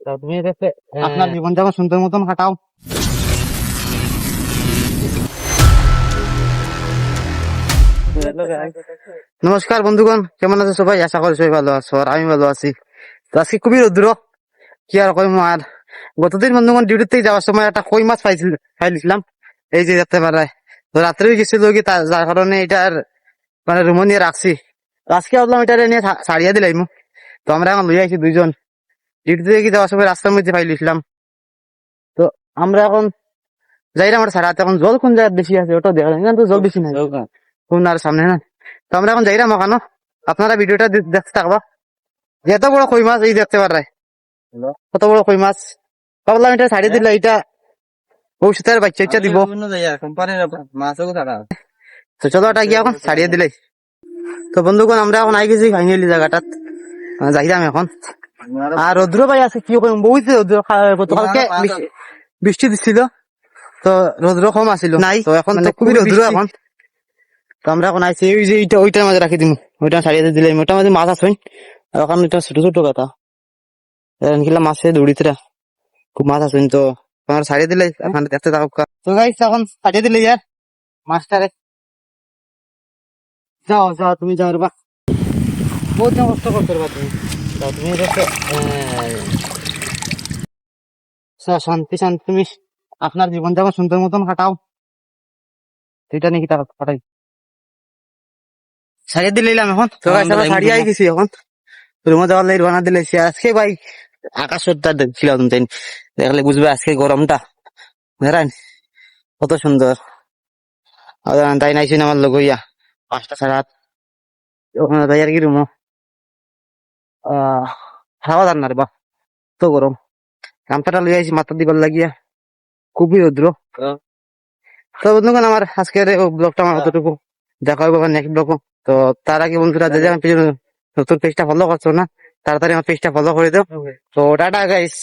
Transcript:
তুমি আপনার জীবন যাপন সুন্দর মতন কাটাও। নমস্কার বন্ধুগণ, কেমন আছে সবাই? আশা করি সবাই ভালো আছো, আর আমি ভালো আছি। তো আজকে খুবই রৌদ্র, কি আর কইম। আর গতদিন বন্ধুগণ ডিউটি থেকে যাওয়ার সময় একটা কই মাছ পাইছিলাম, এই যে দেখতে পারায়। তো রাত্রে গেছিল কি, যার কারণে এটার মানে রুমো নিয়ে রাখছি। তো আজকে ভাবলাম এটা নিয়ে ছাড়িয়ে দিলাম। তো আমরা এখন লই আইছি দুইজন, ডিউটি থেকে যাওয়ার সময় রাস্তার মধ্যে পাইলিছিলাম। তো আমরা এখন যাই না, আমার ছাড়াতে এখন জল কোন জায়গায় বেশি আছে ওটা দেখা যায় না, তো জল বেশি নাই কোন আর সামনে না। তো আমরা এখন যাই না মকানো, আপনারা ভিডিওটা দেখতে থাকবা। যে এত বড় কই মাছ এই দেখতে পারে, কত বড় কই মাছ। ভাবলাম এটা ছাড়িয়ে দিলে এটা ভবিষ্যতের বাচ্চা ইচ্ছা দিব। তো চলো ওটা গিয়ে এখন ছাড়িয়ে দিলে। তো বন্ধুগণ আমরা এখন আই গেছি ফাইনালি জায়গাটাত, যাইলাম এখন। আর রৌদ্র ভাই আছে কি কইম, বহুত রৌদ্র। গতকালকে বৃষ্টি দিচ্ছিল, তো রৌদ্র কম আসিল নাই, তো এখন তো খুবই রৌদ্র এখন। তো আমরা এখন আইছি ওই যে ওইটার মাঝে রাখি দিম, ওইটা ছাড়িয়ে দিলে ওইটার মাঝে মাছ আছে। আর ওখানে এটা ছোট ছোট কথা কিলা মাছে দৌড়িতরা খুব মাছ আছে, তো তোমার ছাড়িয়ে দিলে ওখানে দেখতে থাকো। তো গাইস এখন ছাড়িয়ে দিলে ইয়ার মাছটারে। যাও যাও তুমি যাও বা, বহুত কষ্ট করতে পারবা তুমি। যাও তুমি শান্তি শান্তি তুমি আপনার জীবন যাপন সুন্দর মতন কাটাও। এটা নাকি টাকা কাটাই ছাড়িয়ে দিলাম এখন। তো ছাড়িয়ে আই গেছি এখন, রুমে যাওয়ার লাগে বানা দিলেছি। আজকে ভাই আকাশটা দেখছিলাম, তাই দেখলে বুঝবে আজকে গরমটা ধরেন কত সুন্দর। তাই নাইছি আমার লোক হইয়া 5:30 ওখানে তাই আর কি রুমো হাওয়া দান না রে বা, তো গরম। গামছাটা লই আইছি মাথা দিবার লাগিয়া, খুবই রৌদ্র। তো বন্ধুগণ আমার আজকের ব্লগটা আমার অতটুকু, দেখা হবে নেক্সট ব্লগ। তো তার আগে বন্ধুরা যে আমার নতুন পেজটা ফলো করছো না, তাড়াতাড়ি আমার পেজটা ফলো করে দাও। তো টাটা গাইস।